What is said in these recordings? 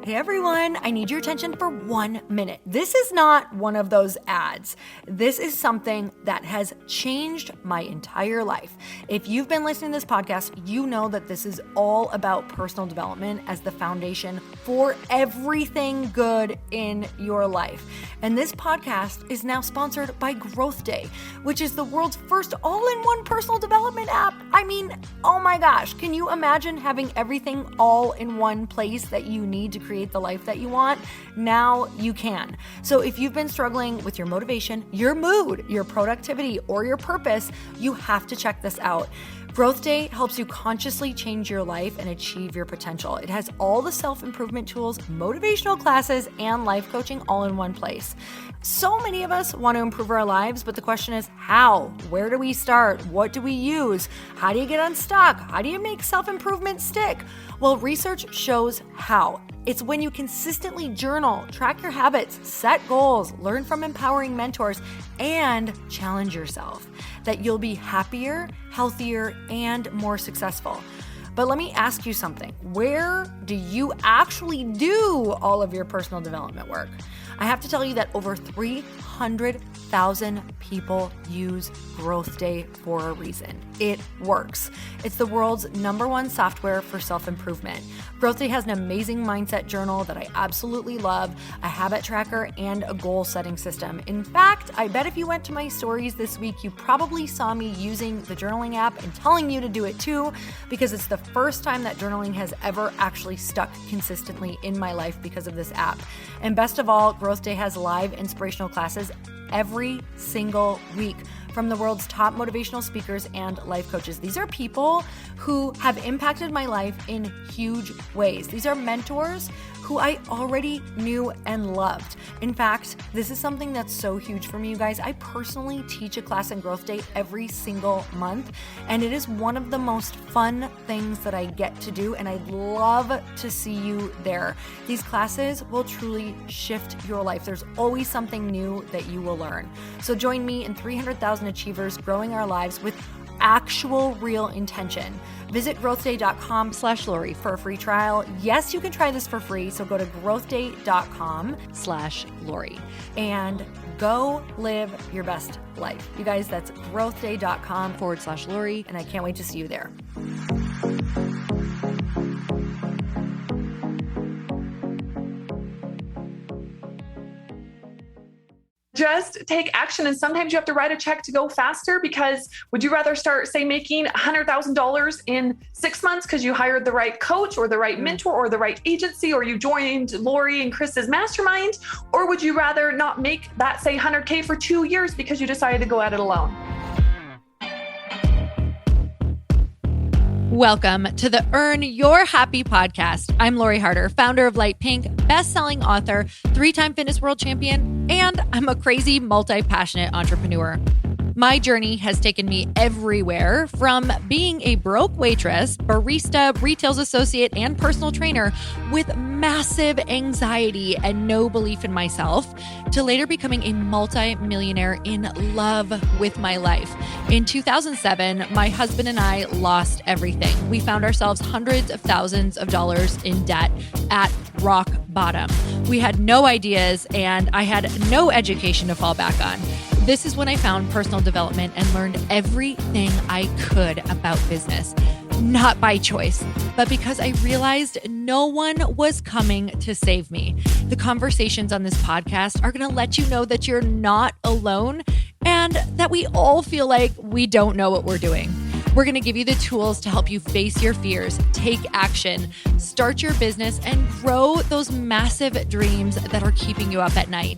Hey everyone, I need your attention for 1 minute. This is not one of those ads. This is something that has changed my entire life. If you've been listening to this podcast, you know that this is all about personal development as the foundation for everything good in your life. And this podcast is now sponsored by Growth Day, which is the world's first all-in-one personal development app. I mean, oh my gosh, can you imagine having everything all in one place that you need to create the life that you want? Now you can. So if you've been struggling with your motivation, your mood, your productivity, or your purpose, you have to check this out. Growth Day helps you consciously change your life and achieve your potential. It has all the self-improvement tools, motivational classes, and life coaching all in one place. So many of us want to improve our lives, but the question is how? Where do we start? What do we use? How do you get unstuck? How do you make self-improvement stick? Well, research shows how. It's when you consistently journal, track your habits, set goals, learn from empowering mentors, and challenge yourself that you'll be happier, healthier, and more successful. But let me ask you something. Where do you actually do all of your personal development work? I have to tell you that over 300,000 people use Growth Day for a reason. It works. It's the world's #1 software for self-improvement. Growth Day has an amazing mindset journal that I absolutely love, a habit tracker, and a goal-setting system. In fact, I bet if you went to my stories this week, you probably saw me using the journaling app and telling you to do it too, because it's the first time that journaling has ever actually stuck consistently in my life because of this app. And best of all, Growth Day has live inspirational classes every single week from the world's top motivational speakers and life coaches. These are people who have impacted my life in huge ways. These are mentors who I already knew and loved. In fact, this is something that's so huge for me, you guys. I personally teach a class in Growth Day every single month, and it is one of the most fun things that I get to do, and I'd love to see you there. These classes will truly shift your life. There's always something new that you will learn. So join me and 300,000 achievers growing our lives with actual real intention. Visit growthday.com/Lori for a free trial. Yes, you can try this for free. So go to growthday.com/Lori and go live your best life. You guys, that's growthday.com/Lori. And I can't wait to see you there. Just take action. And sometimes you have to write a check to go faster, because would you rather start, say, making $100,000 in 6 months because you hired the right coach or the right mentor or the right agency, or you joined Lori and Chris's mastermind? Or would you rather not make that, say, 100K for 2 years because you decided to go at it alone? Welcome to the Earn Your Happy podcast. I'm Lori Harder, founder of Light Pink, best-selling author, 3-time fitness world champion, and I'm a crazy, multi-passionate entrepreneur. My journey has taken me everywhere, from being a broke waitress, barista, retail associate, and personal trainer with massive anxiety and no belief in myself, to later becoming a multi-millionaire in love with my life. In 2007, my husband and I lost everything. We found ourselves hundreds of thousands of dollars in debt at rock bottom. We had no ideas, and I had no education to fall back on. This is when I found personal development and learned everything I could about business. Not by choice, but because I realized no one was coming to save me. The conversations on this podcast are going to let you know that you're not alone and that we all feel like we don't know what we're doing. We're going to give you the tools to help you face your fears, take action, start your business, and grow those massive dreams that are keeping you up at night.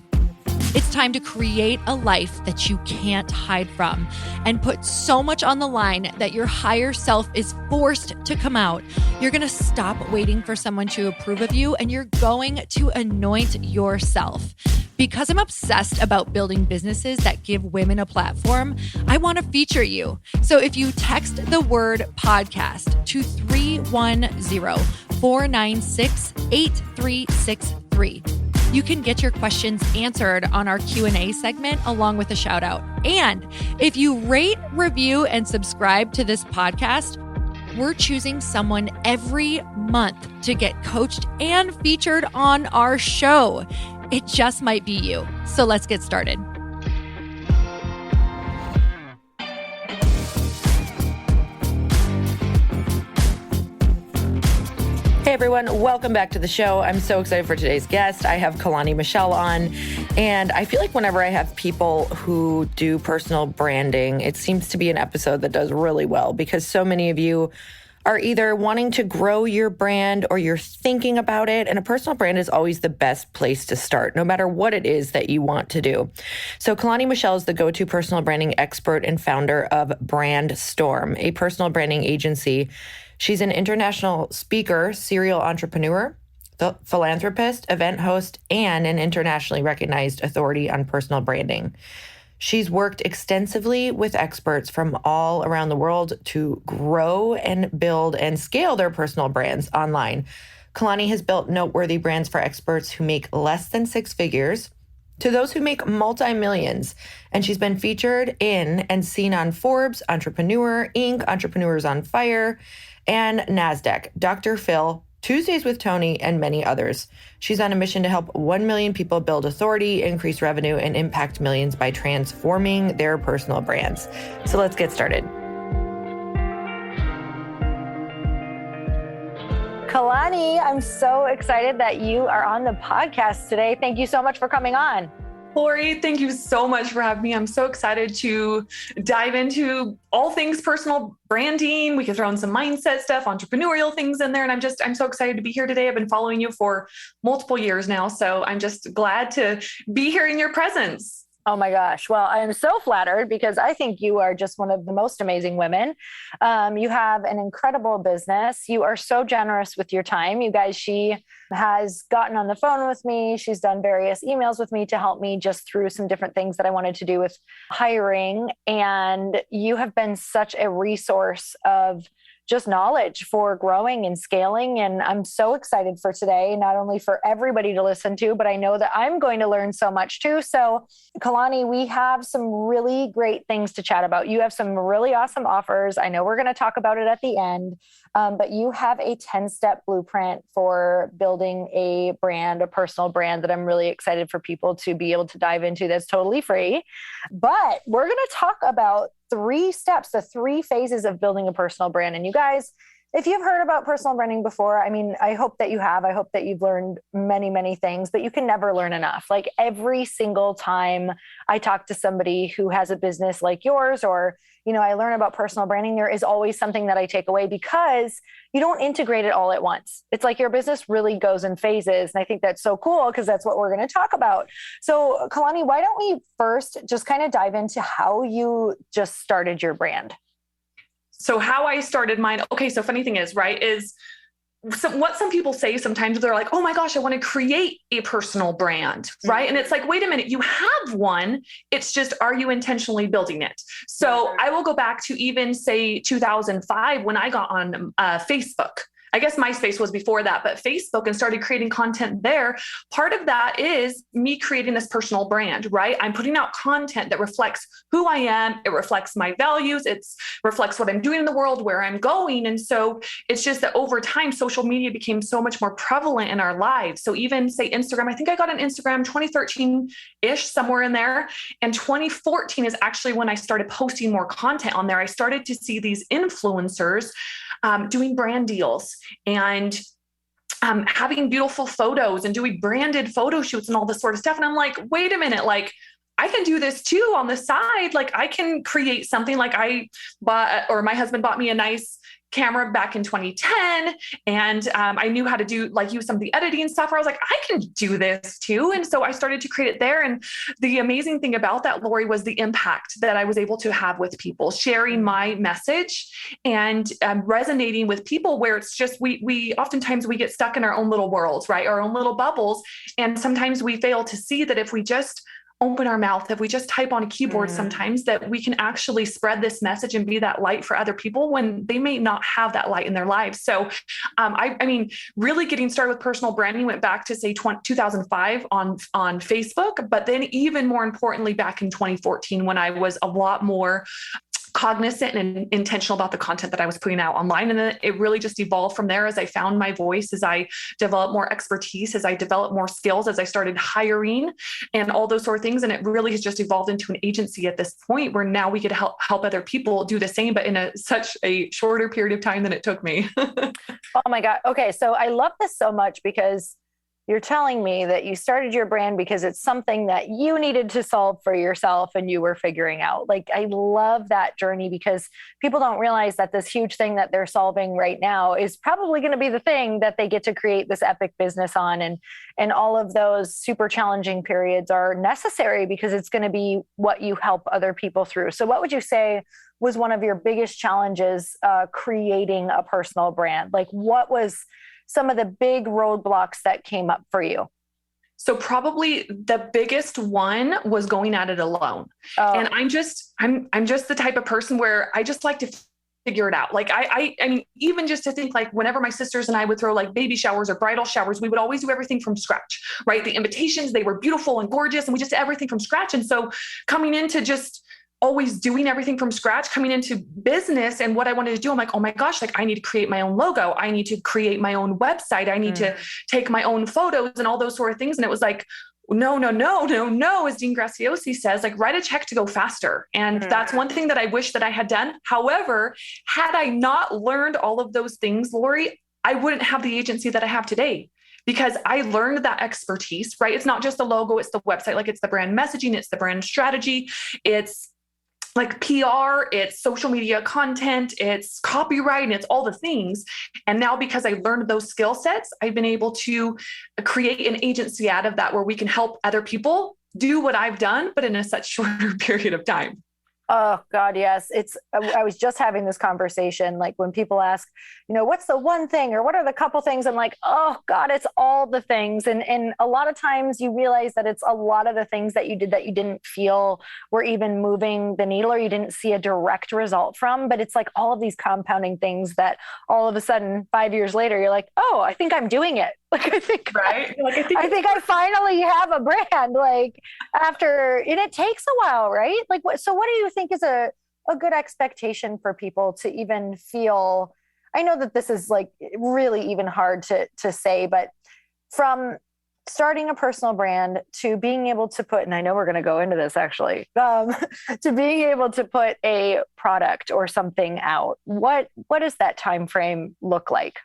It's time to create a life that you can't hide from and put so much on the line that your higher self is forced to come out. You're going to stop waiting for someone to approve of you, and you're going to anoint yourself. Because I'm obsessed about building businesses that give women a platform, I want to feature you. So if you text the word podcast to 310-496-8363, you can get your questions answered on our Q&A segment along with a shout out. And if you rate, review, and subscribe to this podcast, we're choosing someone every month to get coached and featured on our show. It just might be you. So let's get started. Hey everyone, welcome back to the show. I'm so excited for today's guest. I have Caloni Michelle on, and I feel like whenever I have people who do personal branding, it seems to be an episode that does really well because so many of you are either wanting to grow your brand or you're thinking about it, and a personal brand is always the best place to start, no matter what it is that you want to do. So Caloni Michelle is the go-to personal branding expert and founder of Brand Storm, a personal branding agency. She's an international speaker, serial entrepreneur, philanthropist, event host, and an internationally recognized authority on personal branding. She's worked extensively with experts from all around the world to grow and build and scale their personal brands online. Caloni has built noteworthy brands for experts who make less than six figures to those who make multi-millions. And she's been featured in and seen on Forbes, Entrepreneur, Inc., Entrepreneurs on Fire, and NASDAQ, Dr. Phil, Tuesdays with Tony, and many others. She's on a mission to help 1 million people build authority, increase revenue, and impact millions by transforming their personal brands. So let's get started. Caloni, I'm so excited that you are on the podcast today. Thank you so much for coming on. Lori, thank you so much for having me. I'm so excited to dive into all things personal branding. We can throw in some mindset stuff, entrepreneurial things in there. And I'm so excited to be here today. I've been following you for multiple years now. So I'm just glad to be here in your presence. Oh my gosh. Well, I am so flattered because I think you are just one of the most amazing women. You have an incredible business. You are so generous with your time. You guys, she has gotten on the phone with me. She's done various emails with me to help me just through some different things that I wanted to do with hiring. And you have been such a resource of just knowledge for growing and scaling. And I'm so excited for today, not only for everybody to listen to, but I know that I'm going to learn so much too. So Caloni, we have some really great things to chat about. You have some really awesome offers. I know we're going to talk about it at the end, but you have a 10-step blueprint for building a brand, a personal brand that I'm really excited for people to be able to dive into. That's totally free. But we're going to talk about 3 steps, the 3 phases of building a personal brand. And you guys, if you've heard about personal branding before, I mean, I hope that you have. I hope that you've learned many, many things, but you can never learn enough. Like every single time I talk to somebody who has a business like yours, or, I learn about personal branding, there is always something that I take away because you don't integrate it all at once. It's like your business really goes in phases. And I think that's so cool because that's what we're going to talk about. So Caloni, why don't we first just kind of dive into how you just started your brand? So how I started mine. Okay. So funny thing is, right, what some people say sometimes they're like, oh my gosh, I want to create a personal brand, right? And it's like, wait a minute, you have one. It's just, are you intentionally building it? So I will go back to even say 2005 when I got on Facebook. I guess MySpace was before that, but Facebook, and started creating content there. Part of that is me creating this personal brand, right? I'm putting out content that reflects who I am. It reflects my values. It reflects what I'm doing in the world, where I'm going. And so it's just that over time, social media became so much more prevalent in our lives. So even say Instagram, I think I got an Instagram 2013-ish, somewhere in there. And 2014 is actually when I started posting more content on there. I started to see these influencers doing brand deals and having beautiful photos and doing branded photo shoots and all this sort of stuff. And I'm like, wait a minute, like I can do this too on the side. Like I can create something. Like I bought, or my husband bought me a nice camera back in 2010. And I knew how to use some of the editing software. I was like, I can do this too. And so I started to create it there. And the amazing thing about that, Lori, was the impact that I was able to have with people, sharing my message and resonating with people, where it's just, we oftentimes we get stuck in our own little worlds, right? Our own little bubbles. And sometimes we fail to see that if we just open our mouth, if we just type on a keyboard, sometimes that we can actually spread this message and be that light for other people when they may not have that light in their lives. So, I mean, really getting started with personal branding went back to say 2005 on Facebook, but then even more importantly, back in 2014, when I was a lot more cognizant and intentional about the content that I was putting out online. And then it really just evolved from there as I found my voice, as I developed more expertise, as I developed more skills, as I started hiring and all those sort of things. And it really has just evolved into an agency at this point where now we could help other people do the same, but in such a shorter period of time than it took me. Oh my God. Okay. So I love this so much because you're telling me that you started your brand because it's something that you needed to solve for yourself and you were figuring out. Like, I love that journey because people don't realize that this huge thing that they're solving right now is probably going to be the thing that they get to create this epic business on. And all of those super challenging periods are necessary because it's going to be what you help other people through. So what would you say was one of your biggest challenges creating a personal brand? Like, what was some of the big roadblocks that came up for you? So probably the biggest one was going at it alone. Oh. And I'm just the type of person where I just like to figure it out. Like I mean, even just to think, like, whenever my sisters and I would throw like baby showers or bridal showers, we would always do everything from scratch, right? The invitations, they were beautiful and gorgeous, and we just did everything from scratch. And so coming into just always doing everything from scratch, coming into business and what I wanted to do, I'm like, oh my gosh, like, I need to create my own logo. I need to create my own website. I need to take my own photos and all those sort of things. And it was like, no, as Dean Graciosi says, like, write a check to go faster. And that's one thing that I wish that I had done. However, had I not learned all of those things, Lori, I wouldn't have the agency that I have today. Because I learned that expertise, right? It's not just the logo, it's the website, like, it's the brand messaging, it's the brand strategy, it's like PR, it's social media content, it's copyright, and it's all the things. And now, because I learned those skill sets, I've been able to create an agency out of that where we can help other people do what I've done, but in a such shorter period of time. Oh God, yes. I was just having this conversation. Like, when people ask, what's the one thing or what are the couple things? I'm like, oh God, it's all the things. And a lot of times you realize that it's a lot of the things that you did that you didn't feel were even moving the needle, or you didn't see a direct result from, but it's like all of these compounding things that all of a sudden 5 years later, you're like, oh, I think I'm doing it. Like, I think I finally have a brand, like, after, and it takes a while, right? Like, what do you think is a good expectation for people to even feel? I know that this is like really even hard to say, but from starting a personal brand to being able to put, and I know we're going to go into this actually, to being able to put a product or something out, what does that time frame look like?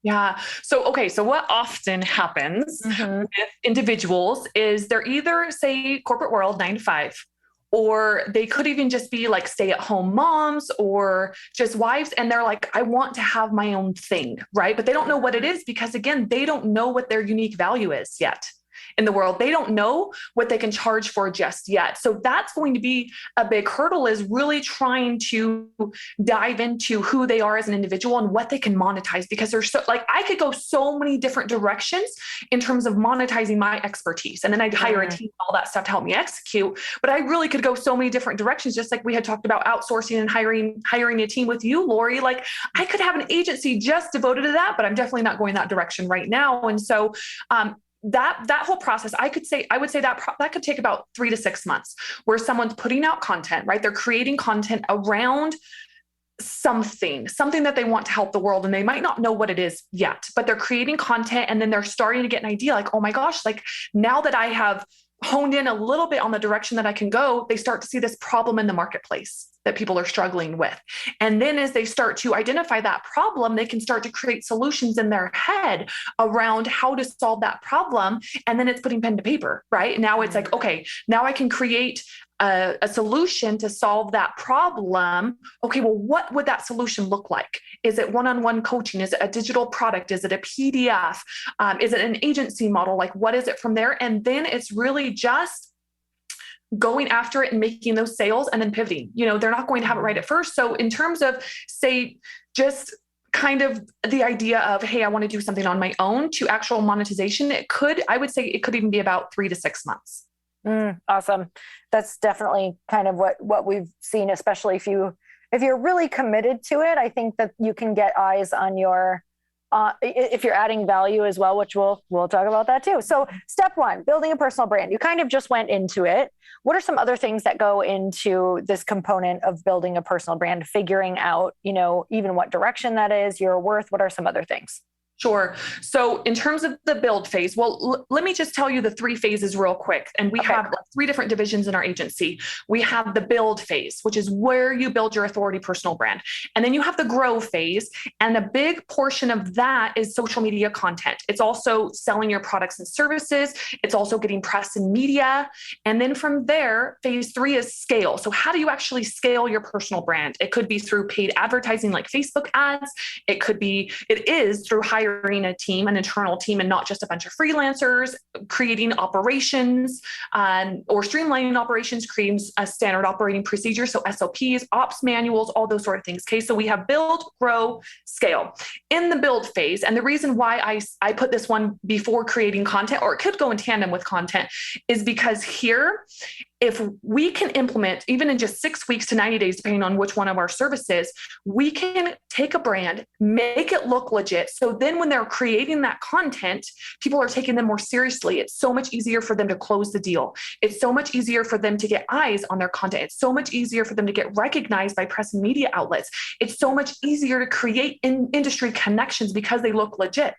Yeah. So what often happens with individuals is they're either, say, corporate world 9 to 5, or they could even just be like stay-at-home moms or just wives. And they're like, I want to have my own thing, right? But they don't know what it is because, again, they don't know what their unique value is yet in the world. They don't know what they can charge for just yet. So that's going to be a big hurdle, is really trying to dive into who they are as an individual and what they can monetize, because there's so, like, I could go so many different directions in terms of monetizing my expertise. And then I'd hire a team, all that stuff to help me execute. But I really could go so many different directions, just like we had talked about outsourcing and hiring a team with you, Lori. Like, I could have an agency just devoted to that, but I'm definitely not going that direction right now. And so, that whole process, I would say that could take about 3 to 6 months, where someone's putting out content, right? They're creating content around something that they want to help the world. And they might not know what it is yet, but they're creating content. And then they're starting to get an idea, like, oh my gosh, like, now that I have honed in a little bit on the direction that I can go, they start to see this problem in the marketplace that people are struggling with. And then as they start to identify that problem, they can start to create solutions in their head around how to solve that problem. And then it's putting pen to paper, right? Now it's like, okay, now I can create a solution to solve that problem. Okay, well, what would that solution look like? Is it one-on-one coaching? Is it a digital product? Is it a PDF? Is it an agency model? Like, what is it from there? And then it's really just going after it and making those sales and then pivoting. They're not going to have it right at first. So in terms of, say, just kind of the idea of, hey, I want to do something on my own, to actual monetization, I would say it could even be about 3 to 6 months. Awesome. That's definitely kind of what we've seen, especially if you're really committed to it. I think that you can get eyes on your if you're adding value as well, which we'll talk about that too. So step one, building a personal brand. You kind of just went into it. What are some other things that go into this component of building a personal brand, figuring out, even what direction that is, your worth? What are some other things? Sure. So in terms of the build phase, well, let me just tell you the 3 phases real quick. And we have 3 different divisions in our agency. We have the build phase, which is where you build your authority personal brand. And then you have the grow phase. And a big portion of that is social media content. It's also selling your products and services. It's also getting press and media. And then from there, phase 3 is scale. So how do you actually scale your personal brand? It could be through paid advertising like Facebook ads. It is through hiring a team, an internal team, and not just a bunch of freelancers, creating operations or streamlining operations, creating a standard operating procedure. So SOPs, ops manuals, all those sort of things. Okay. So we have build, grow, scale in the build phase. And the reason why I put this one before creating content, or it could go in tandem with content, is because here, if we can implement, even in just 6 weeks to 90 days, depending on which one of our services, we can take a brand, make it look legit. So then when they're creating that content, people are taking them more seriously. It's so much easier for them to close the deal. It's so much easier for them to get eyes on their content. It's so much easier for them to get recognized by press and media outlets. It's so much easier to create industry connections because they look legit.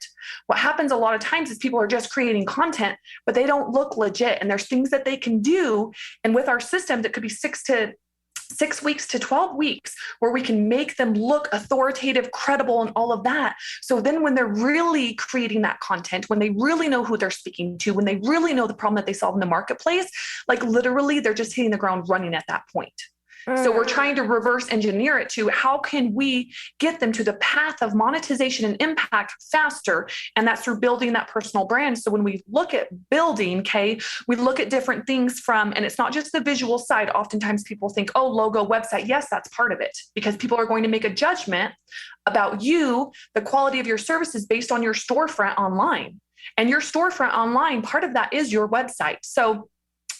What happens a lot of times is people are just creating content, but they don't look legit. And there's things that they can do. And with our systems, it could be 6 weeks to 12 weeks where we can make them look authoritative, credible, and all of that. So then when they're really creating that content, when they really know who they're speaking to, when they really know the problem that they solve in the marketplace, like literally they're just hitting the ground running at that point. So we're trying to reverse engineer it to how can we get them to the path of monetization and impact faster? And that's through building that personal brand. So when we look at building, we look at different things and it's not just the visual side. Oftentimes people think, oh, logo, website. Yes, that's part of it because people are going to make a judgment about you, the quality of your services based on your storefront online. And your storefront online, part of that is your website. So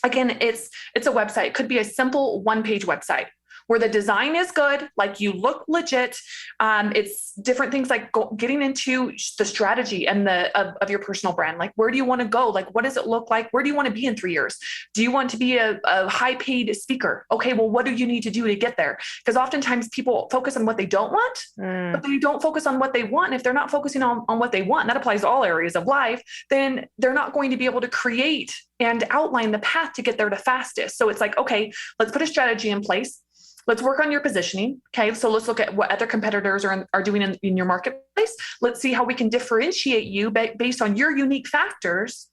again, it's a website. It could be a simple 1-page website where the design is good, like you look legit. It's different things like getting into the strategy and of your personal brand. Like, where do you want to go? Like, what does it look like? Where do you want to be in 3 years? Do you want to be a high paid speaker? Okay, well, what do you need to do to get there? Because oftentimes people focus on what they don't want, but they don't focus on what they want. And if they're not focusing on what they want, and that applies to all areas of life, then they're not going to be able to create and outline the path to get there the fastest. So it's like, okay, let's put a strategy in place. Let's work on your positioning. Okay. So let's look at what other competitors are doing in your marketplace. Let's see how we can differentiate you based on your unique factors.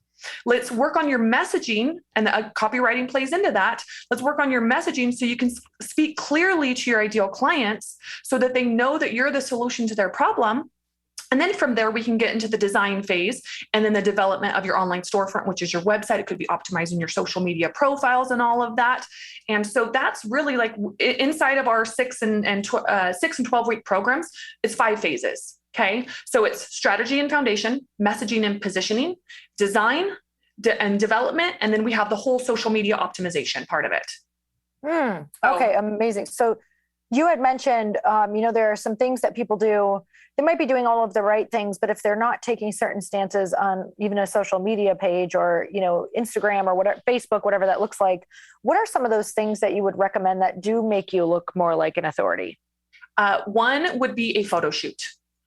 Let's work on your messaging, and the copywriting plays into that. Let's work on your messaging so you can speak clearly to your ideal clients so that they know that you're the solution to their problem. And then from there, we can get into the design phase and then the development of your online storefront, which is your website. It could be optimizing your social media profiles and all of that. And so that's really like inside of our 6 and 12 week programs, it's 5 phases. Okay. So it's strategy and foundation, messaging and positioning, design and development. And then we have the whole social media optimization part of it. Okay. Amazing. So you had mentioned, there are some things that people do. They might be doing all of the right things, but if they're not taking certain stances on even a social media page or, Instagram or whatever, Facebook, whatever that looks like, what are some of those things that you would recommend that do make you look more like an authority? One would be a photo shoot.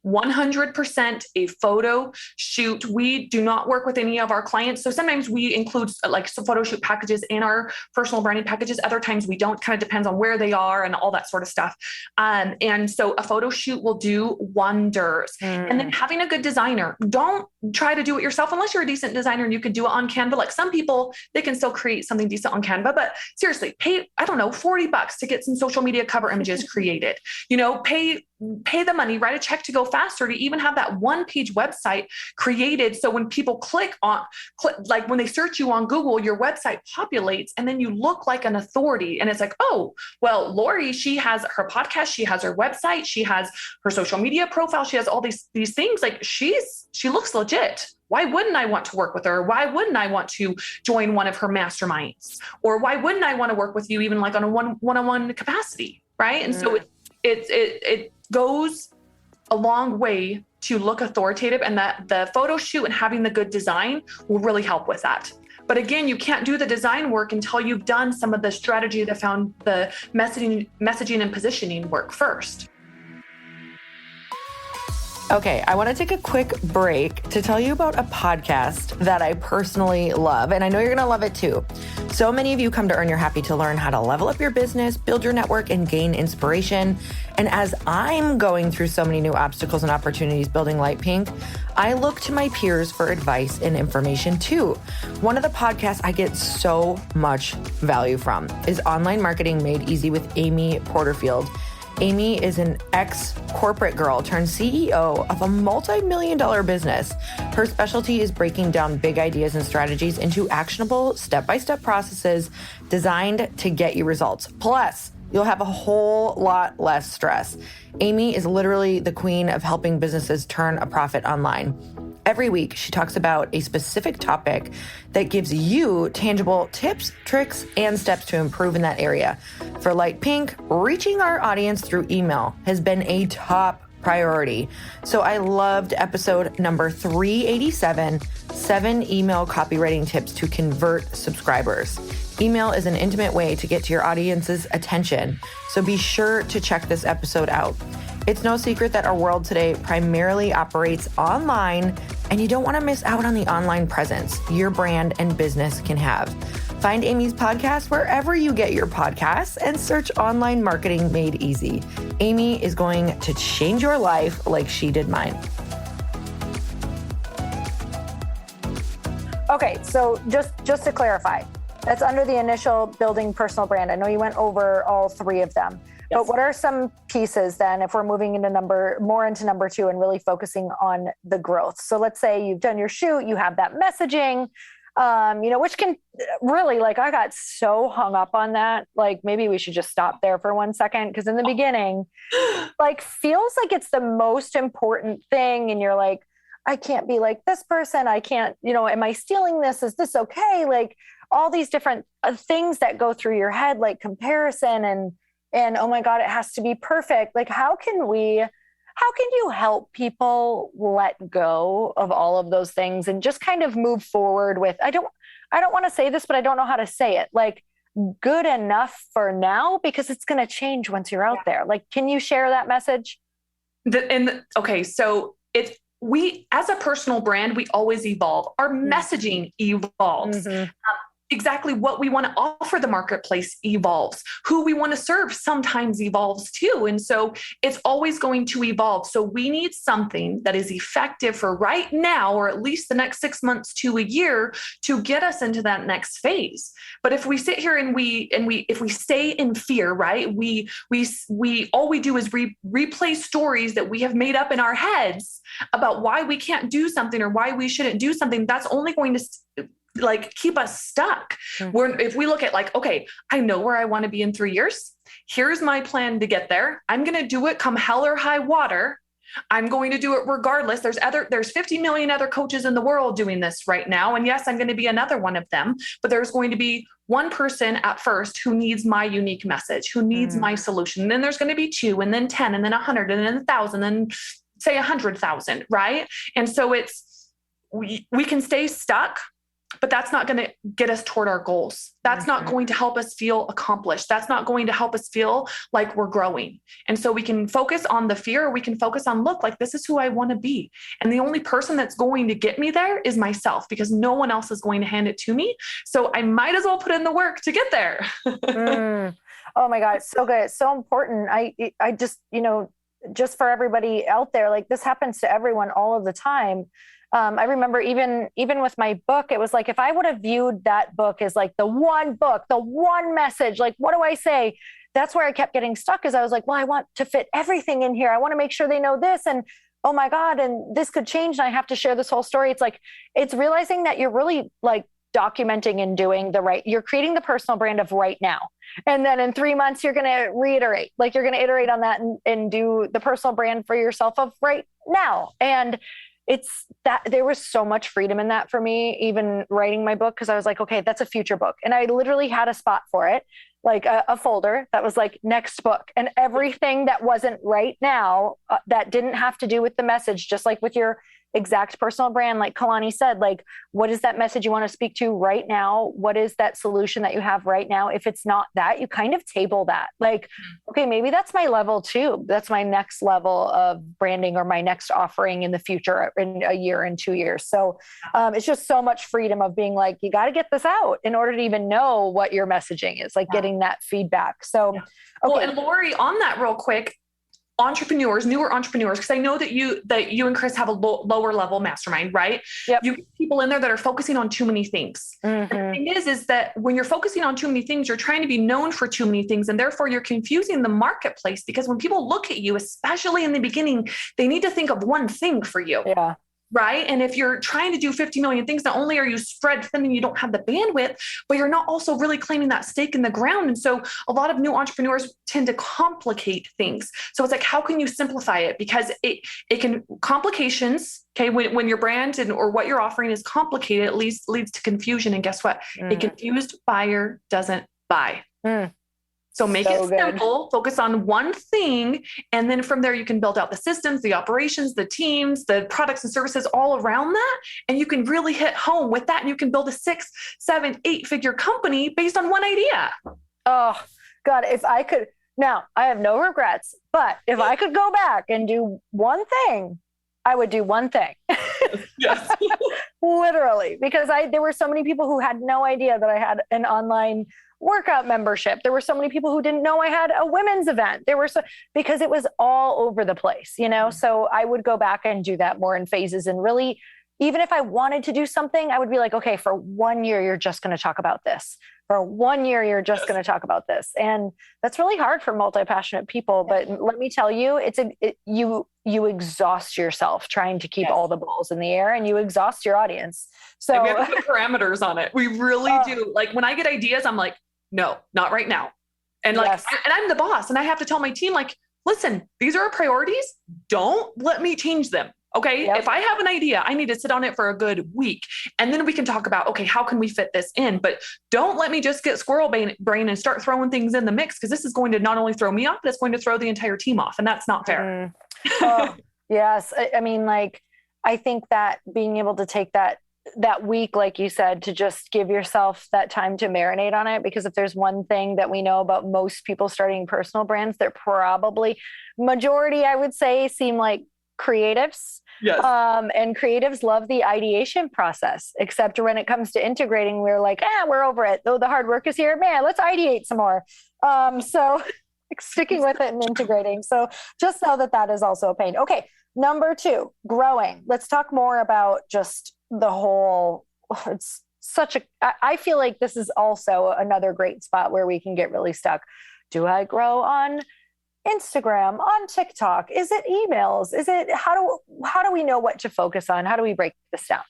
100% a photo shoot. We do not work with any of our clients. So sometimes we include like some photo shoot packages in our personal branding packages. Other times we don't, kind of depends on where they are and all that sort of stuff. And so a photo shoot will do wonders. And then having a good designer. Don't try to do it yourself unless you're a decent designer and you can do it on Canva. Like some people, they can still create something decent on Canva, but seriously, pay, $40 to get some social media cover images created. Pay the money, write a check to go faster to even have that 1-page website created. So when people click like when they search you on Google, your website populates and then you look like an authority. And it's like, oh, well, Lori, she has her podcast, she has her website, she has her social media profile, she has all these things. Like she looks legit. Why wouldn't I want to work with her? Why wouldn't I want to join one of her masterminds? Or why wouldn't I want to work with you even like on a one-on-one capacity? Right. And so it goes a long way to look authoritative, and that the photo shoot and having the good design will really help with that. But again, you can't do the design work until you've done some of the strategy, the messaging and positioning work first. Okay, I want to take a quick break to tell you about a podcast that I personally love, and I know you're going to love it too. So many of you come to Earn Your Happy to learn how to level up your business, build your network, and gain inspiration. And as I'm going through so many new obstacles and opportunities building Light Pink, I look to my peers for advice and information too. One of the podcasts I get so much value from is Online Marketing Made Easy with Amy Porterfield. Amy is an ex-corporate girl turned CEO of a multi-million-dollar business. Her specialty is breaking down big ideas and strategies into actionable step-by-step processes designed to get you results. Plus, you'll have a whole lot less stress. Amy is literally the queen of helping businesses turn a profit online. Every week, she talks about a specific topic that gives you tangible tips, tricks, and steps to improve in that area. For Light Pink, reaching our audience through email has been a top priority. So I loved episode number 387, 7 email copywriting tips to convert subscribers. Email is an intimate way to get to your audience's attention, so be sure to check this episode out. It's no secret that our world today primarily operates online, and you don't want to miss out on the online presence your brand and business can have. Find Amy's podcast wherever you get your podcasts and search Online Marketing Made Easy. Amy is going to change your life like she did mine. Okay, so just to clarify, that's under the initial building personal brand. I know you went over all 3 of them. Yes. But what are some pieces then if we're moving into more into number 2 and really focusing on the growth? So let's say you've done your shoot, you have that messaging, which can really, like, I got so hung up on that. Like, maybe we should just stop there for 1 second. Because in the beginning, like, feels like it's the most important thing. And you're like, I can't be like this person. I can't, am I stealing this? Is this okay? Like all these different things that go through your head, like comparison and oh my God, it has to be perfect. Like, how can you help people let go of all of those things and just kind of move forward with, I don't want to say this, but I don't know how to say it. Like, good enough for now, because it's going to change once you're out there. Like, can you share that message? So we, as a personal brand, we always evolve. Our messaging evolves. Mm-hmm. Exactly what we want to offer the marketplace evolves. Who we want to serve sometimes evolves too. And so it's always going to evolve. So we need something that is effective for right now, or at least the next 6 months to a year, to get us into that next phase. But if we sit here and if we stay in fear, right? We all we do is replay stories that we have made up in our heads about why we can't do something or why we shouldn't do something. That's only going to keep us stuck. Mm-hmm. If we look at okay, I know where I want to be in 3 years. Here's my plan to get there. I'm going to do it come hell or high water. I'm going to do it regardless. There's 50 million other coaches in the world doing this right now. And yes, I'm going to be another one of them, but there's going to be one person at first who needs my unique message, who needs my solution. And then there's going to be 2, and then 10, and then 100, and then 1,000, and say 100,000, right? And so we can stay stuck, but that's not going to get us toward our goals. That's not going to help us feel accomplished. That's not going to help us feel like we're growing. And so we can focus on the fear, or we can focus on, this is who I want to be. And the only person that's going to get me there is myself, because no one else is going to hand it to me. So I might as well put in the work to get there. Oh my God. It's so good. It's so important. I just, just for everybody out there, this happens to everyone all of the time. I remember even with my book, it was like, if I would have viewed that book as the one book, the one message, what do I say? That's where I kept getting stuck, is I was like, well, I want to fit everything in here. I want to make sure they know this, and oh my God, and this could change, and I have to share this whole story. It's realizing that you're really documenting and doing you're creating the personal brand of right now. And then in 3 months, you're going to reiterate, you're going to iterate on that and do the personal brand for yourself of right now. And it's that there was so much freedom in that for me, even writing my book. Cause I was like, okay, that's a future book. And I literally had a spot for it, like a folder that was like next book, and everything that wasn't right now, that didn't have to do with the message, just like with your exact personal brand, like Caloni said, like, what is that message you want to speak to right now? What is that solution that you have right now? If it's not that, you kind of table that, like, okay, maybe that's my level 2. That's my next level of branding, or my next offering in the future, in a year and 2 years. So it's just so much freedom of being like, you got to get this out in order to even know what your messaging is, like getting that feedback. So, okay. Well, and Lori, on that real quick, entrepreneurs, newer entrepreneurs, because I know that you and Chris have a lower level mastermind, right? Yep. You get people in there that are focusing on too many things. The thing is that when you're focusing on too many things, you're trying to be known for too many things. And therefore you're confusing the marketplace, because when people look at you, especially in the beginning, they need to think of one thing for you. Yeah. Right. And if you're trying to do 50 million things, not only are you spread thin and you don't have the bandwidth, but you're not also really claiming that stake in the ground. And so a lot of new entrepreneurs tend to complicate things. So it's like, how can you simplify it? Because it can complications. Okay. When your brand or what you're offering is complicated, at least leads to confusion. And guess what? A confused buyer doesn't buy. So make it simple, focus on one thing. And then from there, you can build out the systems, the operations, the teams, the products and services all around that. And you can really hit home with that. And you can build a 6, 7, 8-figure company based on one idea. Oh God, if I could, now I have no regrets, but if I could go back and do one thing, I would do one thing. Yes. Literally, because there were so many people who had no idea that I had an online workout membership. There were so many people who didn't know I had a women's event. Because it was all over the place, So I would go back and do that more in phases, and really, even if I wanted to do something, I would be like, okay, for 1 year, you're just going to talk about this. For 1 year, you're just going to talk about this. And that's really hard for multi-passionate people. But let me tell you, you exhaust yourself trying to keep all the balls in the air, and you exhaust your audience. So we have to put parameters on it. We really do. Like when I get ideas, I'm like, no, not right now. And and I'm the boss, and I have to tell my team, like, listen, these are our priorities. Don't let me change them. Okay. Yep. If I have an idea, I need to sit on it for a good week, and then we can talk about, okay, how can we fit this in? But don't let me just get squirrel brain and start throwing things in the mix, because this is going to not only throw me off, but it's going to throw the entire team off. And that's not fair. Oh, yes. I mean, like, I think that being able to take that week, like you said, to just give yourself that time to marinate on it, because if there's one thing that we know about most people starting personal brands, they're probably, majority, I would say, seem like creatives. Yes. And creatives love the ideation process, except when it comes to integrating, we're like, we're over it. Though the hard work is here, man, let's ideate some more. So sticking with it and integrating. So just know that is also a pain. Okay. Number 2, growing. Let's talk more about just the whole, it's such I feel like this is also another great spot where we can get really stuck. Do I grow on Instagram, on TikTok? Is it emails? Is it, how do we know what to focus on? How do we break this down?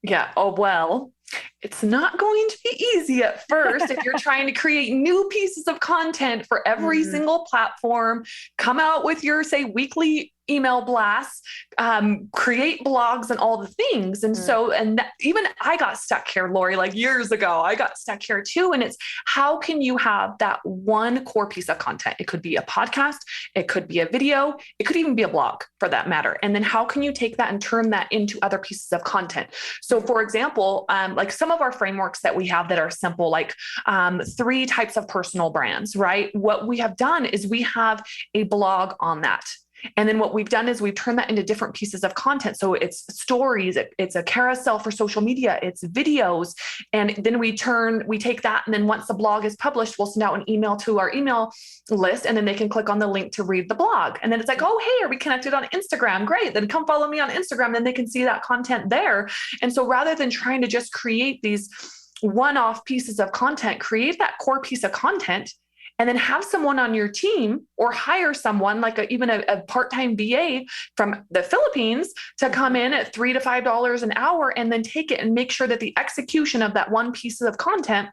Yeah. Oh, well, it's not going to be easy at first if you're trying to create new pieces of content for every single platform, come out with your, say, weekly email blasts, create blogs and all the things. And so, even I got stuck here, Lori, like years ago, I got stuck here too. And it's, how can you have that one core piece of content? It could be a podcast, it could be a video, it could even be a blog for that matter. And then how can you take that and turn that into other pieces of content? So for example, like some of our frameworks that we have that are simple, like 3 types of personal brands, right? What we have done is we have a blog on that. And then what we've done is we've turned that into different pieces of content. So it's stories, it's a carousel for social media, it's videos. And then we take that. And then once the blog is published, we'll send out an email to our email list, and then they can click on the link to read the blog. And then it's like, oh, hey, are we connected on Instagram? Great. Then come follow me on Instagram. Then they can see that content there. And so rather than trying to just create these one-off pieces of content, create that core piece of content, and then have someone on your team, or hire someone like even a part-time VA from the Philippines to come in at $3 to $5 an hour, and then take it and make sure that the execution of that one piece of content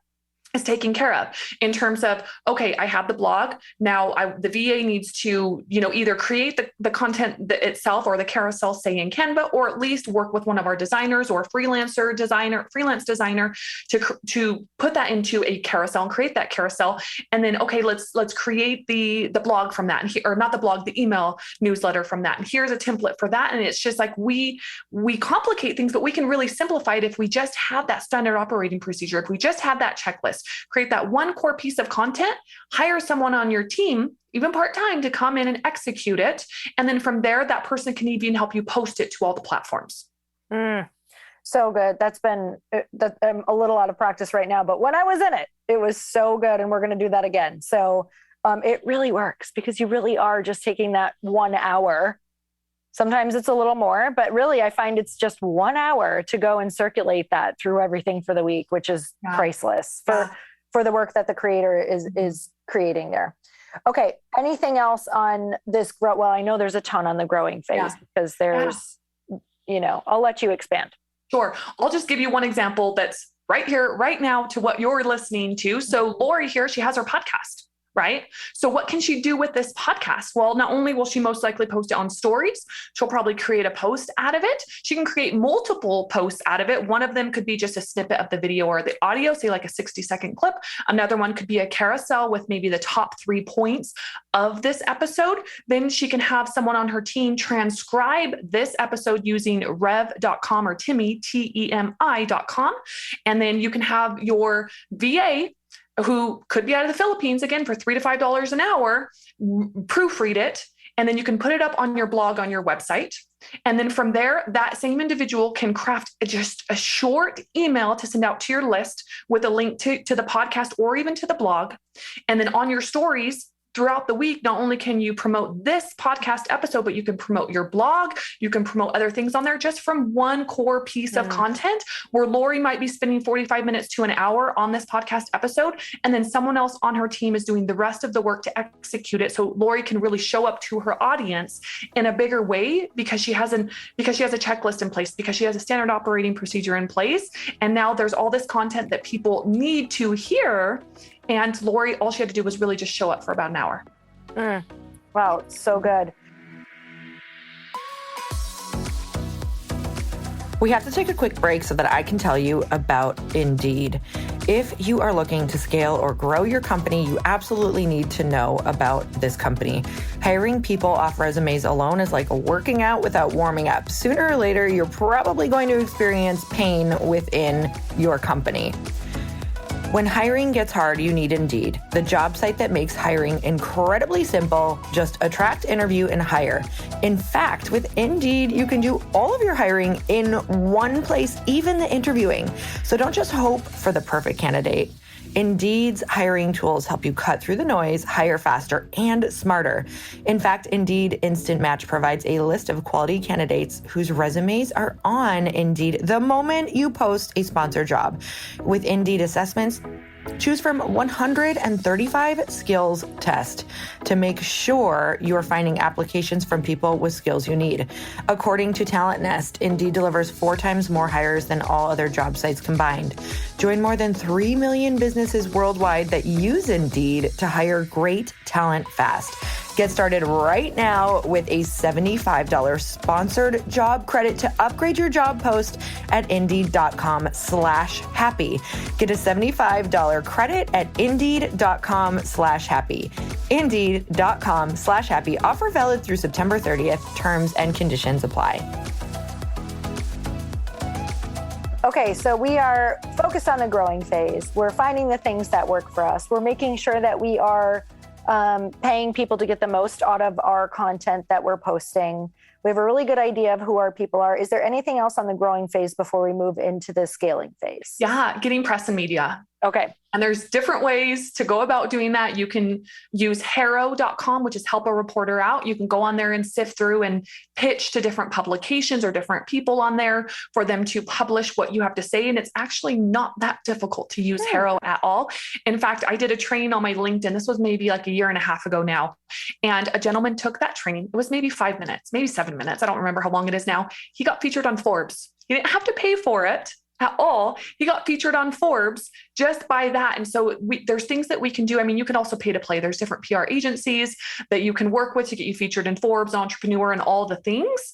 is taken care of in terms of, okay, I have the blog. Now the VA needs to, either create the content itself or the carousel, say in Canva, or at least work with one of our designers or freelance designer to put that into a carousel and create that carousel. And then, okay, let's create the blog from that, or not the blog, the email newsletter from that. And here's a template for that. And it's just like, we complicate things, but we can really simplify it if we just have that standard operating procedure, if we just have that checklist. Create that one core piece of content, hire someone on your team, even part-time, to come in and execute it. And then from there, that person can even help you post it to all the platforms. So good. That's been, I'm a little out of practice right now, but when I was in it, it was so good. And we're going to do that again. So it really works because you really are just taking that 1 hour. Sometimes it's a little more, but really I find it's just 1 hour to go and circulate that through everything for the week, which is priceless for the work that the creator is creating there. Okay. Anything else on this? Well, I know there's a ton on the growing phase because there's, I'll let you expand. Sure. I'll just give you one example that's right here, right now, to what you're listening to. So Lori here, she has her podcast. Right? So what can she do with this podcast? Well, not only will she most likely post it on stories, she'll probably create a post out of it. She can create multiple posts out of it. One of them could be just a snippet of the video or the audio, say like a 60-second clip. Another one could be a carousel with maybe the top 3 points of this episode. Then she can have someone on her team transcribe this episode using rev.com or Timmy, TEMI.com. And then you can have your VA, who could be out of the Philippines, again, for $3 to $5 an hour, proofread it, and then you can put it up on your blog, on your website. And then from there, that same individual can craft just a short email to send out to your list with a link to the podcast or even to the blog. And then on your stories throughout the week, not only can you promote this podcast episode, but you can promote your blog, you can promote other things on there just from one core piece of content, where Lori might be spending 45 minutes to an hour on this podcast episode. And then someone else on her team is doing the rest of the work to execute it. So Lori can really show up to her audience in a bigger way because she has a checklist in place, because she has a standard operating procedure in place. And now there's all this content that people need to hear. And Lori, all she had to do was really just show up for about an hour. Wow, so good. We have to take a quick break so that I can tell you about Indeed. If you are looking to scale or grow your company, you absolutely need to know about this company. Hiring people off resumes alone is like working out without warming up. Sooner or later, you're probably going to experience pain within your company. When hiring gets hard, you need Indeed, the job site that makes hiring incredibly simple. Just attract, interview, and hire. In fact, with Indeed, you can do all of your hiring in one place, even the interviewing. So don't just hope for the perfect candidate. Indeed's hiring tools help you cut through the noise, hire faster and smarter. In fact, Indeed Instant Match provides a list of quality candidates whose resumes are on Indeed the moment you post a sponsored job. With Indeed assessments, choose from 135 skills tests to make sure you're finding applications from people with skills you need. According to Talent Nest, Indeed delivers 4 times more hires than all other job sites combined. Join more than 3 million businesses worldwide that use Indeed to hire great talent fast. Get started right now with a $75 sponsored job credit to upgrade your job post at Indeed.com/happy. Get a $75 credit at Indeed.com/happy. Indeed.com/happy. Offer valid through September 30th. Terms and conditions apply. Okay, so we are focused on the growing phase. We're finding the things that work for us. We're making sure that we are paying people to get the most out of our content that we're posting. We have a really good idea of who our people are. Is there anything else on the growing phase before we move into the scaling phase? Yeah, getting press and media. Okay. And there's different ways to go about doing that. You can use Haro.com, which is help a reporter out. You can go on there and sift through and pitch to different publications or different people on there for them to publish what you have to say. And it's actually not that difficult to use Haro at all. In fact, I did a training on my LinkedIn. This was maybe like a year and a half ago now. And a gentleman took that training. It was maybe 5 minutes, maybe 7 minutes. I don't remember how long it is now. He got featured on Forbes. He didn't have to pay for it at all. He got featured on Forbes just by that. And so there's things that we can do. I mean, you can also pay to play. There's different PR agencies that you can work with to get you featured in Forbes, Entrepreneur, and all the things.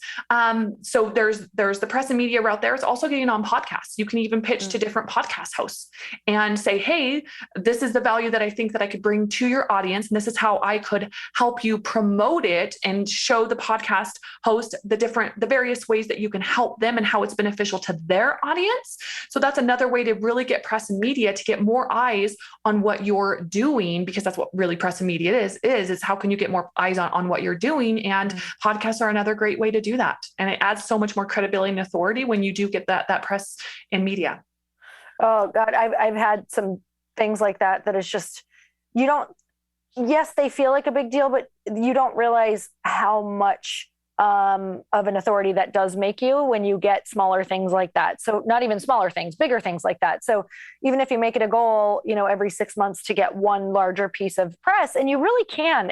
So there's the press and media route there. It's also getting on podcasts. You can even pitch to different podcast hosts and say, hey, this is the value that I think that I could bring to your audience. And this is how I could help you promote it and show the podcast host the various ways that you can help them and how it's beneficial to their audience. So that's another way to really get press and media to get more eyes on what you're doing, because that's what really press and media is how can you get more eyes on what you're doing? And podcasts are another great way to do that. And it adds so much more credibility and authority when you do get that press and media. Oh God, I've had some things like that is just, yes, they feel like a big deal, but you don't realize how much of an authority that does make you when you get smaller things like that. So not even smaller things, bigger things like that. So even if you make it a goal, every 6 months to get one larger piece of press, and you really can,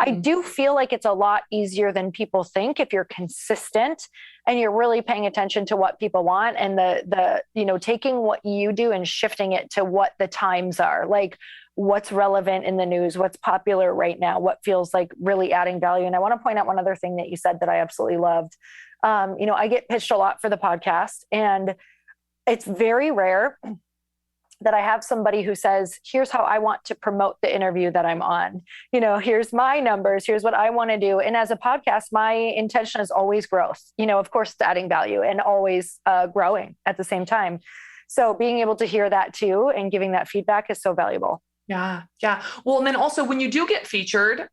I do feel like it's a lot easier than people think if you're consistent and you're really paying attention to what people want, and the taking what you do and shifting it to what the times are, like what's relevant in the news, what's popular right now, what feels like really adding value. And I want to point out one other thing that you said that I absolutely loved. I get pitched a lot for the podcast, and it's very rare that I have somebody who says, here's how I want to promote the interview that I'm on. Here's my numbers, here's what I want to do. And as a podcast, my intention is always growth, of course, adding value and always growing at the same time. So being able to hear that too and giving that feedback is so valuable. Yeah. Yeah. Well, and then also when you do get featured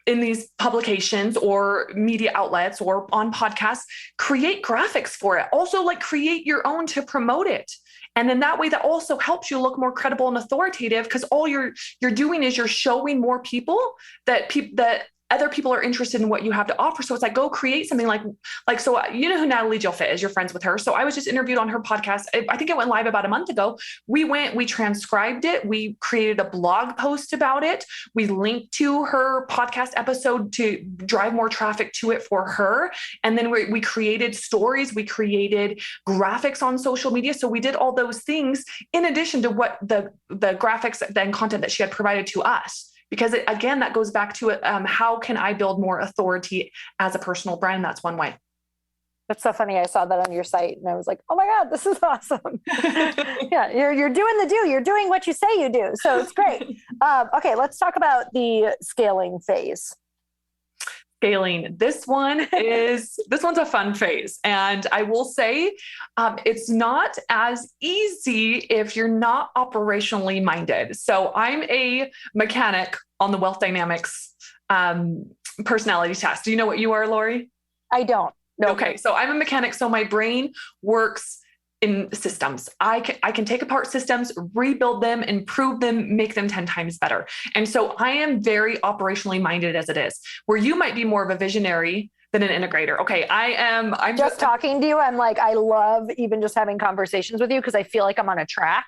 in these publications or media outlets or on podcasts, create graphics for it. Also, like, create your own to promote it. And then that way that also helps you look more credible and authoritative, because all you're doing is you're showing more people that other people are interested in what you have to offer. So it's like, go create something like, so you know who Natalie Jill Fit is, you're friends with her. So I was just interviewed on her podcast. I think it went live about a month ago. We transcribed it. We created a blog post about it. We linked to her podcast episode to drive more traffic to it for her. And then we created stories. We created graphics on social media. So we did all those things in addition to what the graphics and content that she had provided to us. Because again, that goes back to how can I build more authority as a personal brand? That's one way. That's so funny. I saw that on your site and I was like, oh my God, this is awesome. Yeah, you're doing the do. You're doing what you say you do. So it's great. Okay, let's talk about the scaling phase. Scaling. This one's a fun phase. And I will say it's not as easy if you're not operationally minded. So I'm a mechanic on the Wealth Dynamics personality test. Do you know what you are, Lori? I don't. No. Okay. So I'm a mechanic. So my brain works in systems. I can take apart systems, rebuild them, improve them, make them 10 times better. And so I am very operationally minded as it is, where you might be more of a visionary than an integrator. Okay. I'm just talking to you. I'm like, I love even just having conversations with you, because I feel like I'm on a track.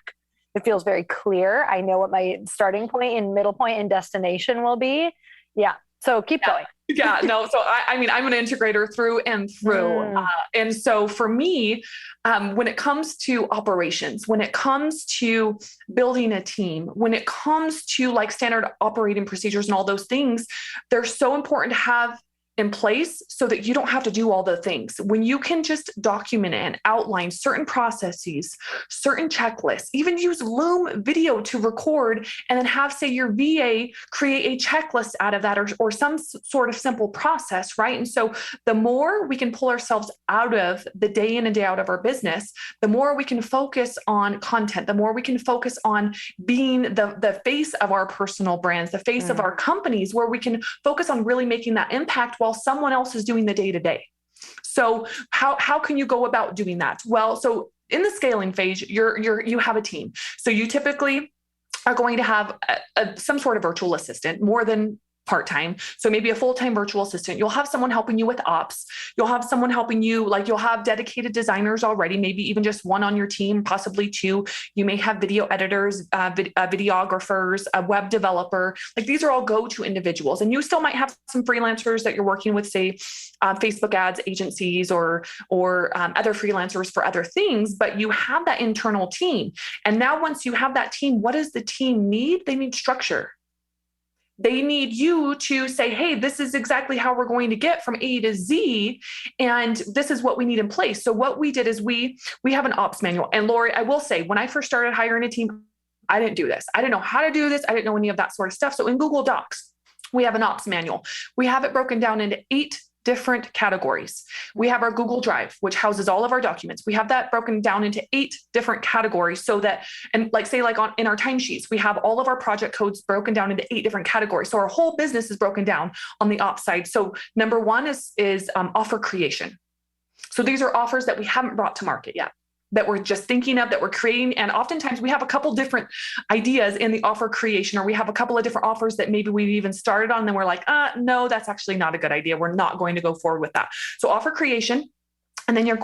It feels very clear. I know what my starting point and middle point and destination will be. Yeah. So keep going. Yeah, no. So I'm an integrator through and through. And so for me, when it comes to operations, when it comes to building a team, when it comes to like standard operating procedures and all those things, they're so important to have in place so that you don't have to do all the things. When you can just document and outline certain processes, certain checklists, even use Loom video to record and then have, say, your VA create a checklist out of that or some sort of simple process, right? And so the more we can pull ourselves out of the day in and day out of our business, the more we can focus on content, the more we can focus on being the face of our personal brands, the face of our companies, where we can focus on really making that impact while someone else is doing the day-to-day. So how can you go about doing that? Well, so in the scaling phase, you have a team. So you typically are going to have some sort of virtual assistant, more than part-time. So maybe a full-time virtual assistant. You'll have someone helping you with ops. You'll have someone helping you, like you'll have dedicated designers already, maybe even just one on your team, possibly two. You may have video editors, videographers, a web developer. Like these are all go-to individuals. And you still might have some freelancers that you're working with, say, Facebook ads agencies or other freelancers for other things, but you have that internal team. And now once you have that team, what does the team need? They need structure. They need you to say, hey, this is exactly how we're going to get from A to Z. And this is what we need in place. So what we did is we have an ops manual. And Lori, I will say, when I first started hiring a team, I didn't do this. I didn't know how to do this. I didn't know any of that sort of stuff. So in Google Docs, we have an ops manual. We have it broken down into 8 different categories. We have our Google Drive, which houses all of our documents. We have that broken down into 8 different categories so that, and like say like in our timesheets, we have all of our project codes broken down into 8 different categories. So our whole business is broken down on the ops side. So number 1 is offer creation. So these are offers that we haven't brought to market yet, that we're just thinking of, that we're creating. And oftentimes we have a couple different ideas in the offer creation, or we have a couple of different offers that maybe we've even started on. Then we're like, no, that's actually not a good idea. We're not going to go forward with that. So offer creation. And then you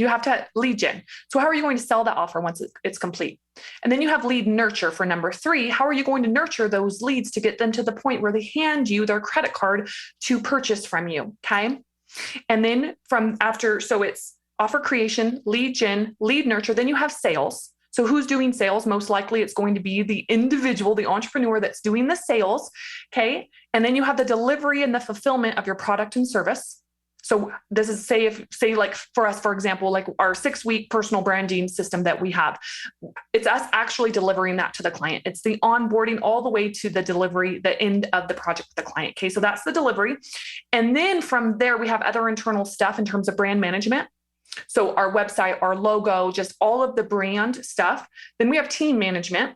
have to lead gen. So how are you going to sell that offer once it's complete? And then you have lead nurture for number 3. How are you going to nurture those leads to get them to the point where they hand you their credit card to purchase from you? Okay. And then so it's offer creation, lead gen, lead nurture. Then you have sales. So who's doing sales? Most likely it's going to be the individual, the entrepreneur that's doing the sales. Okay. And then you have the delivery and the fulfillment of your product and service. So this is say like for us, for example, like our 6-week personal branding system that we have, it's us actually delivering that to the client. It's the onboarding all the way to the delivery, the end of the project with the client. Okay. So that's the delivery. And then from there, we have other internal stuff in terms of brand management. So our website, our logo, just all of the brand stuff. Then we have team management.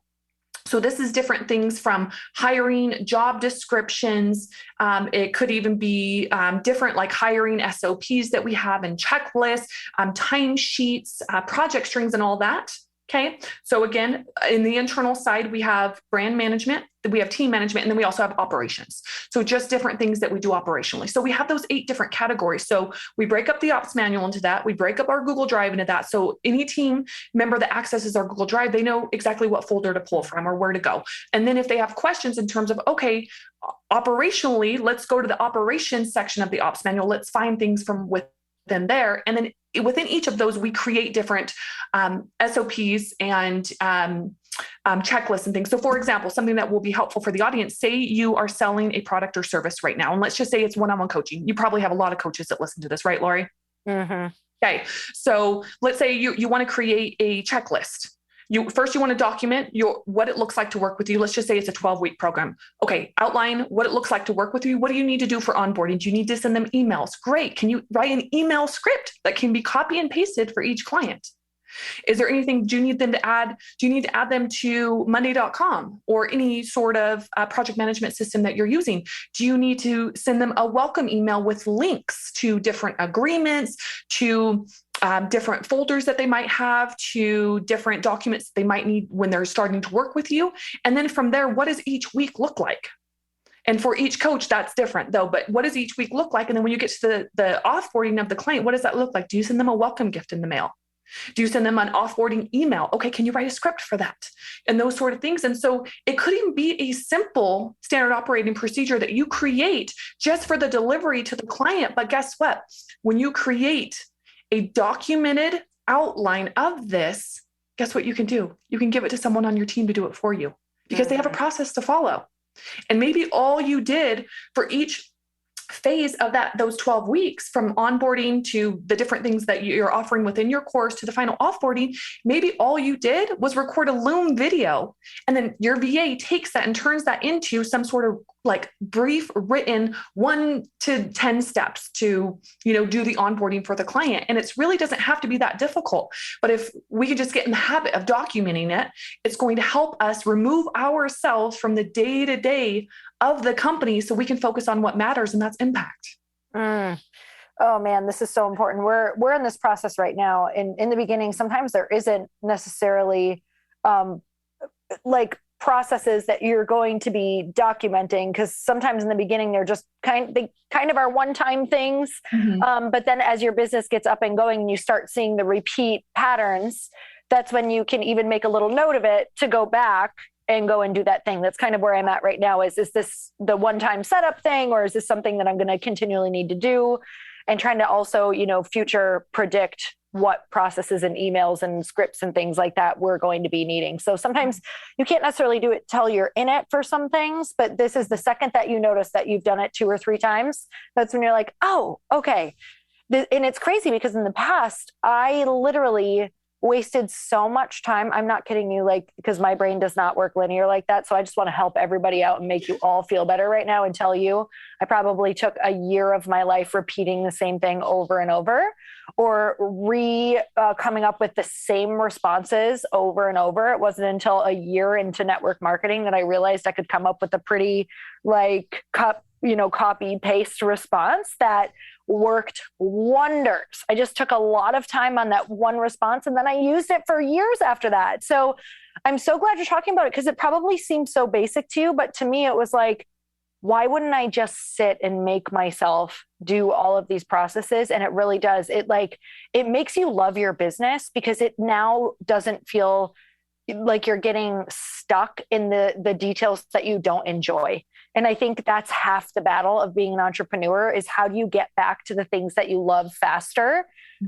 So this is different things from hiring, job descriptions. It could even be different like hiring SOPs that we have and checklists, timesheets, project strings and all that. Okay. So again, in the internal side, we have brand management, we have team management, and then we also have operations. So just different things that we do operationally. So we have those 8 different categories. So we break up the ops manual into that. We break up our Google Drive into that. So any team member that accesses our Google Drive, they know exactly what folder to pull from or where to go. And then if they have questions in terms of, okay, operationally, let's go to the operations section of the ops manual. Let's find things from within there. And then within each of those, we create different SOPs and checklists and things. So for example, something that will be helpful for the audience, say you are selling a product or service right now, and let's just say it's one-on-one coaching. You probably have a lot of coaches that listen to this, right, Lori? Mm-hmm. Okay. So let's say you want to create a checklist. You want to document what it looks like to work with you. Let's just say it's a 12-week program. Okay. Outline what it looks like to work with you. What do you need to do for onboarding? Do you need to send them emails? Great. Can you write an email script that can be copy and pasted for each client? Is there anything, do you need to add them to monday.com or any sort of project management system that you're using? Do you need to send them a welcome email with links to different agreements, to different folders that they might have, to different documents they might need when they're starting to work with you? And then from there, what does each week look like? And for each coach, that's different though. But what does each week look like? And then when you get to the offboarding of the client, what does that look like? Do you send them a welcome gift in the mail? Do you send them an offboarding email? Okay, can you write a script for that? And those sort of things. And so it could even be a simple standard operating procedure that you create just for the delivery to the client. But guess what? When you create a documented outline of this, guess what you can do? You can give it to someone on your team to do it for you because they have a process to follow. And maybe all you did for each phase of those 12 weeks, from onboarding to the different things that you're offering within your course to the final offboarding, maybe all you did was record a Loom video, and then your VA takes that and turns that into some sort of like brief written 1 to 10 steps to, do the onboarding for the client. And it really doesn't have to be that difficult, but if we could just get in the habit of documenting it, it's going to help us remove ourselves from the day-to-day of the company so we can focus on what matters, and that's impact. Oh man, this is so important. We're in this process right now. In the beginning, sometimes there isn't necessarily like processes that you're going to be documenting, because sometimes in the beginning they're just kind of are one-time things. But then as your business gets up and going and you start seeing the repeat patterns, that's when you can even make a little note of it to go back and go and do that thing. That's kind of where I'm at right now. Is this the one-time setup thing, or is this something that I'm going to continually need to do? And trying to also, you know, future predict what processes and emails and scripts and things like that we're going to be needing. So sometimes you can't necessarily do it till you're in it for some things, but this is the second that you notice that you've done it 2 or 3 times. That's when you're like, oh, okay. And it's crazy because in the past, I literally wasted so much time. I'm not kidding you, like, because my brain does not work linear like that. So I just want to help everybody out and make you all feel better right now and tell you, I probably took a year of my life repeating the same thing over and over, or coming up with the same responses over and over. It wasn't until a year into network marketing that I realized I could come up with a pretty copy paste response that worked wonders. I just took a lot of time on that one response, and then I used it for years after that. So I'm so glad you're talking about it, because it probably seems so basic to you, but to me it was like, why wouldn't I just sit and make myself do all of these processes? And it really does. It makes you love your business, because it now doesn't feel like you're getting stuck in the details that you don't enjoy. And I think that's half the battle of being an entrepreneur, is how do you get back to the things that you love faster?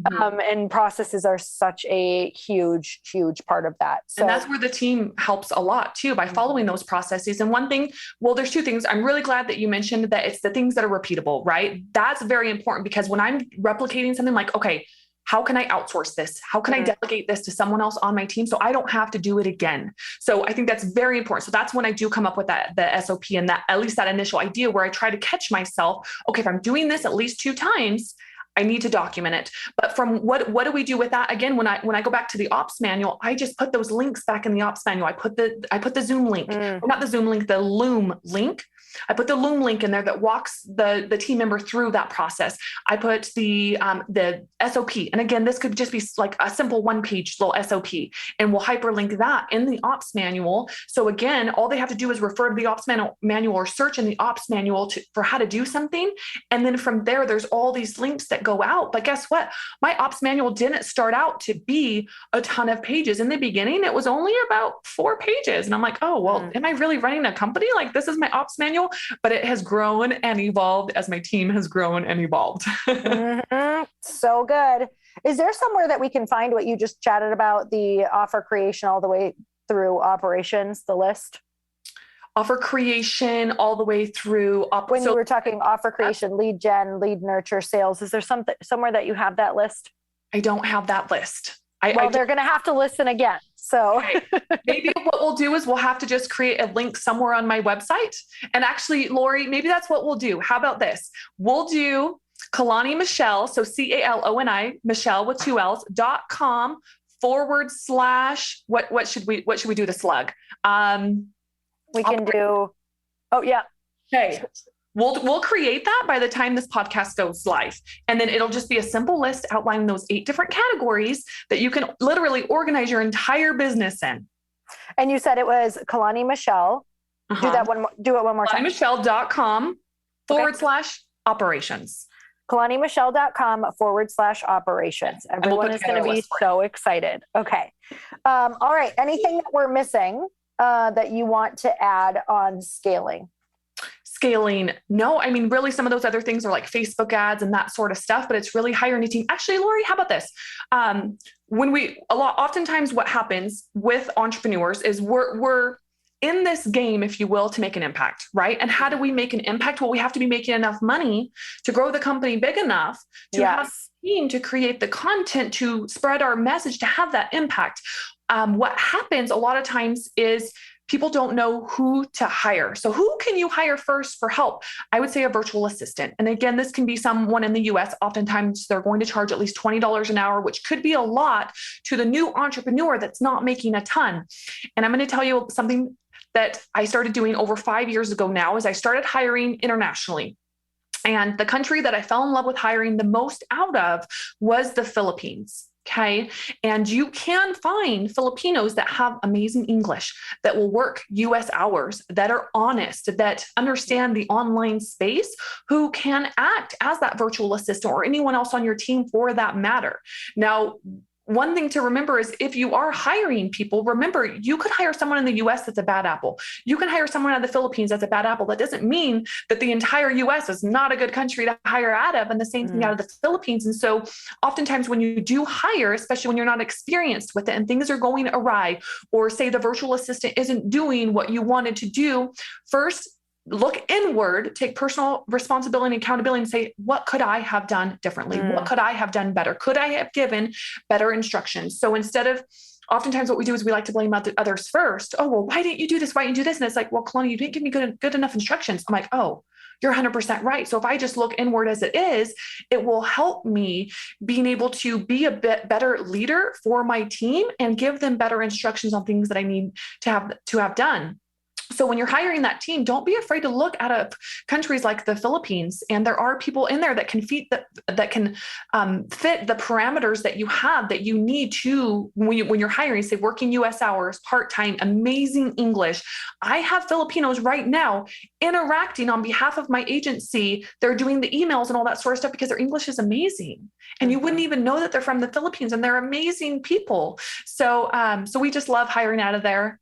And processes are such a huge, huge part of that. So, and that's where the team helps a lot too, by following those processes. And one thing, well, there's 2 things. I'm really glad that you mentioned that it's the things that are repeatable, right? That's very important, because when I'm replicating something like, okay, how can I outsource this? How can I delegate this to someone else on my team so I don't have to do it again? So I think that's very important. So that's when I do come up with the SOP, and that, at least that initial idea, where I try to catch myself. Okay, if I'm doing this at least 2 times, I need to document it. But from what do we do with that? Again, when I go back to the ops manual, I just put those links back in the ops manual. I put the Zoom link, not the Zoom link, the Loom link. I put the Loom link in there that walks the team member through that process. I put the SOP. And again, this could just be like a simple 1-page little SOP, and we'll hyperlink that in the ops manual. So again, all they have to do is refer to the ops manual or search in the ops manual for how to do something. And then from there, there's all these links that go out. But guess what? My ops manual didn't start out to be a ton of pages. In the beginning, it was only about 4 pages. And I'm like, oh, well, am I really running a company? Like, this is my ops manual. But it has grown and evolved as my team has grown and evolved. So good. Is there somewhere that we can find what you just chatted about, the offer creation all the way through operations, the list? Offer creation all the way through. When you were talking offer creation, lead gen, lead nurture, sales, is there somewhere that you have that list? I don't have that list. They're going to have to listen again. So okay. Maybe what we'll do is we'll have to just create a link somewhere on my website. And actually, Lori, maybe that's what we'll do. How about this? We'll do Caloni Michelle. So CALONI Michelle with 2 L's .com / what should we do the slug? We can do, oh yeah. Okay. We'll create that by the time this podcast goes live. And then it'll just be a simple list outlining those 8 different categories that you can literally organize your entire business in. And you said it was Caloni Michelle. Do it one more time. CaloniMichelle.com / operations. CaloniMichelle.com / operations. Everyone is going to be so excited. Okay. All right. Anything that we're missing that you want to add on scaling? Scaling. No, I mean, really some of those other things are like Facebook ads and that sort of stuff, but it's really hiring a team. Actually, Lori, how about this? Oftentimes what happens with entrepreneurs is we're in this game, if you will, to make an impact, right? And how do we make an impact? Well, we have to be making enough money to grow the company big enough to have a team to create the content, to spread our message, to have that impact. What happens a lot of times is people don't know who to hire. So who can you hire first for help? I would say a virtual assistant. And again, this can be someone in the US. Oftentimes they're going to charge at least $20 an hour, which could be a lot to the new entrepreneur that's not making a ton. And I'm going to tell you something that I started doing over 5 years ago now is I started hiring internationally. And the country that I fell in love with hiring the most out of was the Philippines. Okay. And you can find Filipinos that have amazing English, that will work US hours, that are honest, that understand the online space, who can act as that virtual assistant or anyone else on your team for that matter. Now, one thing to remember is if you are hiring people, remember, you could hire someone in the US that's a bad apple. You can hire someone out of the Philippines that's a bad apple. That doesn't mean that the entire US is not a good country to hire out of, and the same thing out of the Philippines. And so oftentimes when you do hire, especially when you're not experienced with it and things are going awry, or say the virtual assistant isn't doing what you wanted to do, first, look inward, take personal responsibility and accountability and say, what could I have done differently? What could I have done better? Could I have given better instructions? So instead of, oftentimes what we do is we like to blame others first. Oh, well, why didn't you do this? Why didn't you do this? And it's like, well, Caloni, you didn't give me good enough instructions. I'm like, oh, you're 100% right. So if I just look inward as it is, it will help me being able to be a bit better leader for my team and give them better instructions on things that I need to have done. So when you're hiring that team, don't be afraid to look at countries like the Philippines. And there are people in there that can fit the parameters that you have, that you need to, when you're hiring, say working US hours, part-time, amazing English. I have Filipinos right now interacting on behalf of my agency. They're doing the emails and all that sort of stuff because their English is amazing. And you wouldn't even know that they're from the Philippines, and they're amazing people. So we just love hiring out of there.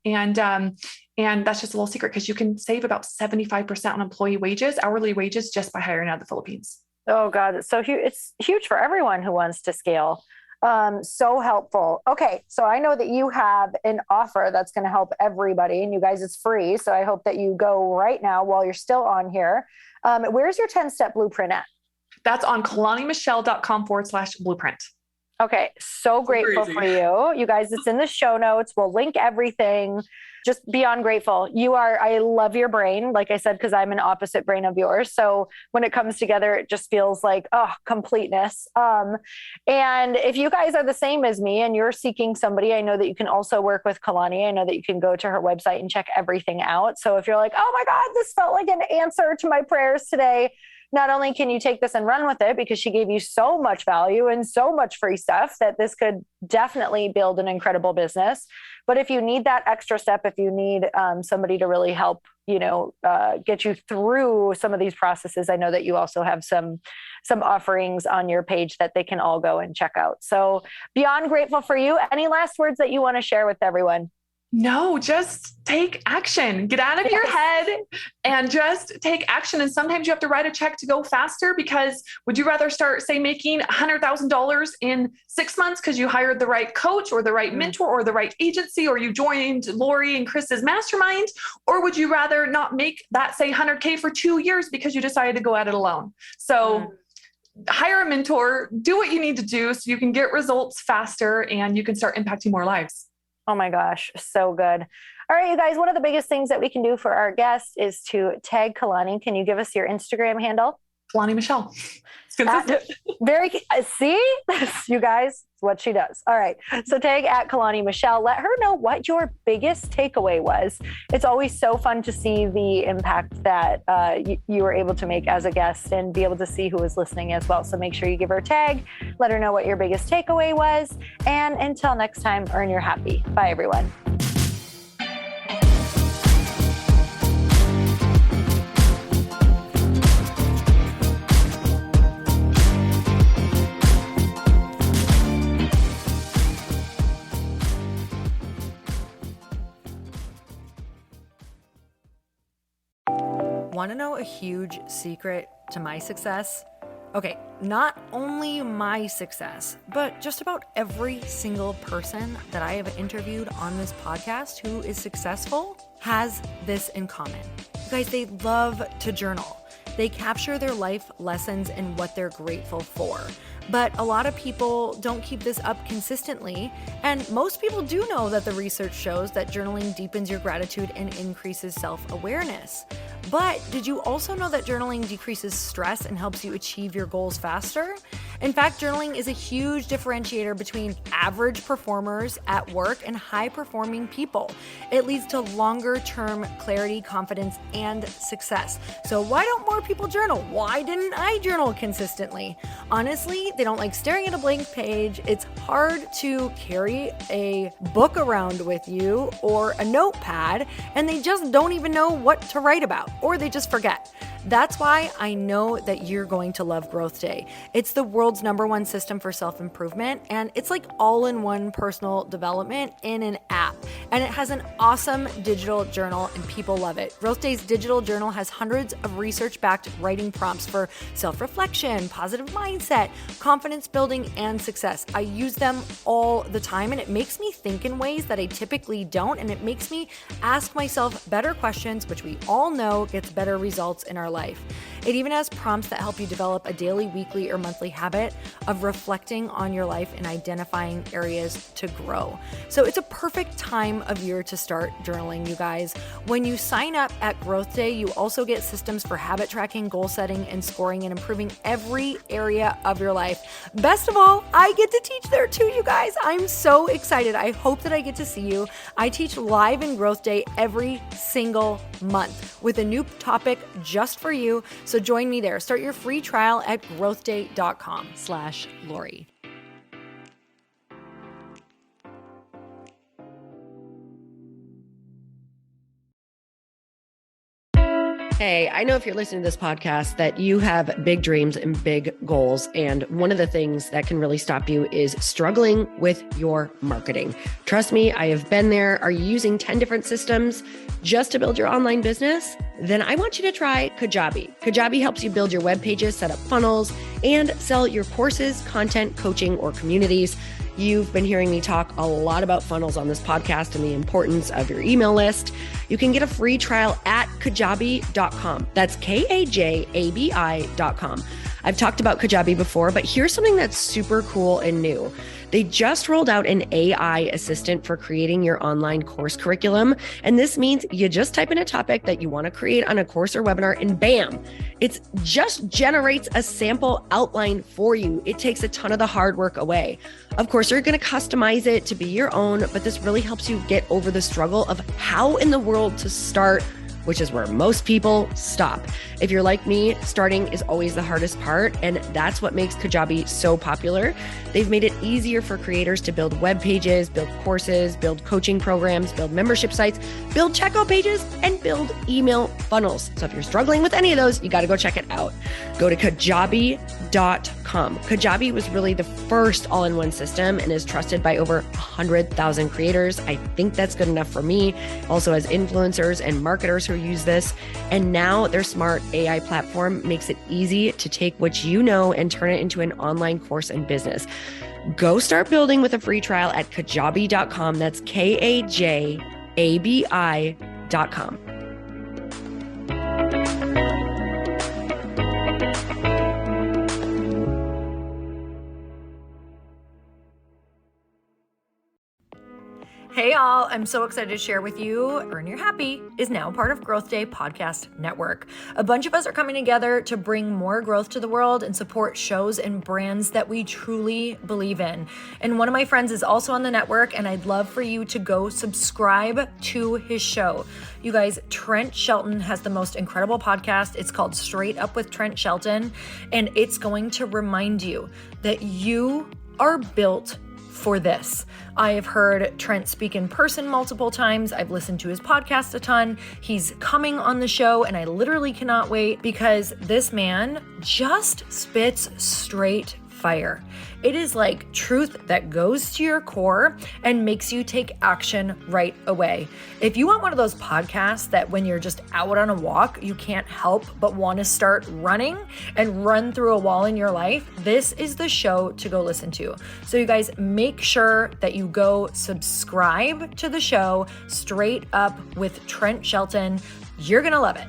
And that's just a little secret, because you can save about 75% on employee wages, hourly wages, just by hiring out of the Philippines. Oh God, it's so huge. It's huge for everyone who wants to scale. So helpful. Okay. So I know that you have an offer that's going to help everybody, and you guys, it's free. So I hope that you go right now while you're still on here. Where's your 10-step blueprint at? That's on calonimichelle.com/blueprint. Okay. So grateful for you. You guys, it's in the show notes. We'll link everything. Just beyond grateful. I love your brain, like I said, because I'm an opposite brain of yours. So when it comes together, it just feels like, completeness. And if you guys are the same as me and you're seeking somebody, I know that you can also work with Caloni. I know that you can go to her website and check everything out. So if you're like, oh my God, this felt like an answer to my prayers today, not only can you take this and run with it, because she gave you so much value and so much free stuff that this could definitely build an incredible business. But if you need that extra step, if you need somebody to really help, get you through some of these processes, I know that you also have some offerings on your page that they can all go and check out. So beyond grateful for you. Any last words that you want to share with everyone? No, just take action. Get out of your head and just take action. And sometimes you have to write a check to go faster, because would you rather start, say, making $100,000 in 6 months because you hired the right coach or the right mentor or the right agency, or you joined Lori and Chris's mastermind? Or would you rather not make that, say, 100K for 2 years because you decided to go at it alone? So hire a mentor, do what you need to do so you can get results faster and you can start impacting more lives. Oh my gosh, so good. All right, you guys, one of the biggest things that we can do for our guests is to tag Caloni. Can you give us your Instagram handle? Caloni Michelle. It's consistent. See, you guys, it's what she does. All right. So tag at Caloni Michelle. Let her know what your biggest takeaway was. It's always so fun to see the impact that you were able to make as a guest, and be able to see who is listening as well. So make sure you give her a tag. Let her know what your biggest takeaway was. And until next time, earn your happy. Bye, everyone. Want to know a huge secret to my success? Okay, not only my success, but just about every single person that I have interviewed on this podcast who is successful has this in common. You guys, they love to journal. They capture their life lessons and what they're grateful for. But a lot of people don't keep this up consistently. And most people do know that the research shows that journaling deepens your gratitude and increases self-awareness. But did you also know that journaling decreases stress and helps you achieve your goals faster? In fact, journaling is a huge differentiator between average performers at work and high-performing people. It leads to longer-term clarity, confidence, and success. So why don't more people journal? Why didn't I journal consistently? Honestly, they don't like staring at a blank page. It's hard to carry a book around with you or a notepad, and they just don't even know what to write about, or they just forget. That's why I know that you're going to love Growth Day. It's the world's #1 system for self-improvement, and it's like all-in-one personal development in an app. And it has an awesome digital journal, and people love it. Growth Day's digital journal has hundreds of research-backed writing prompts for self-reflection, positive mindset, confidence building, and success. I use them all the time, and it makes me think in ways that I typically don't, and it makes me ask myself better questions, which we all know gets better results in our life. It even has prompts that help you develop a daily, weekly, or monthly habit of reflecting on your life and identifying areas to grow. So it's a perfect time of year to start journaling, you guys. When you sign up at Growth Day, you also get systems for habit tracking, goal setting, and scoring, and improving every area of your life. Best of all, I get to teach there too, you guys. I'm so excited. I hope that I get to see you. I teach live in Growth Day every single month with a new topic just for you. So join me there. Start your free trial at growthday.com/Lori. Hey, I know if you're listening to this podcast that you have big dreams and big goals. And one of the things that can really stop you is struggling with your marketing. Trust me, I have been there. Are you using 10 different systems just to build your online business? Then I want you to try Kajabi. Kajabi helps you build your web pages, set up funnels, and sell your courses, content, coaching, or communities. You've been hearing me talk a lot about funnels on this podcast and the importance of your email list. You can get a free trial at kajabi.com. That's Kajabi.com. I've talked about Kajabi before, but here's something that's super cool and new. They just rolled out an AI assistant for creating your online course curriculum. And this means you just type in a topic that you want to create on a course or webinar, and bam, it just generates a sample outline for you. It takes a ton of the hard work away. Of course, you're going to customize it to be your own, but this really helps you get over the struggle of how in the world to start, which is where most people stop. If you're like me, starting is always the hardest part, and that's what makes Kajabi so popular. They've made it easier for creators to build web pages, build courses, build coaching programs, build membership sites, build checkout pages, and build email funnels. So if you're struggling with any of those, you got to go check it out. Go to Kajabi.com. Kajabi was really the first all-in-one system and is trusted by over 100,000 creators. I think that's good enough for me. Also has influencers and marketers who use this. And now their smart AI platform makes it easy to take what you know and turn it into an online course and business. Go start building with a free trial at Kajabi.com. That's Kajabi.com. Hey y'all, I'm so excited to share with you, Earn Your Happy is now part of Growth Day Podcast Network. A bunch of us are coming together to bring more growth to the world and support shows and brands that we truly believe in. And one of my friends is also on the network, and I'd love for you to go subscribe to his show. You guys, Trent Shelton has the most incredible podcast. It's called Straight Up with Trent Shelton, and it's going to remind you that you are built for this. I have heard Trent speak in person multiple times. I've listened to his podcast a ton. He's coming on the show, and I literally cannot wait because this man just spits straight fire. It is like truth that goes to your core and makes you take action right away. If you want one of those podcasts that when you're just out on a walk, you can't help but want to start running and run through a wall in your life, this is the show to go listen to. So you guys, make sure that you go subscribe to the show, Straight Up with Trent Shelton. You're going to love it.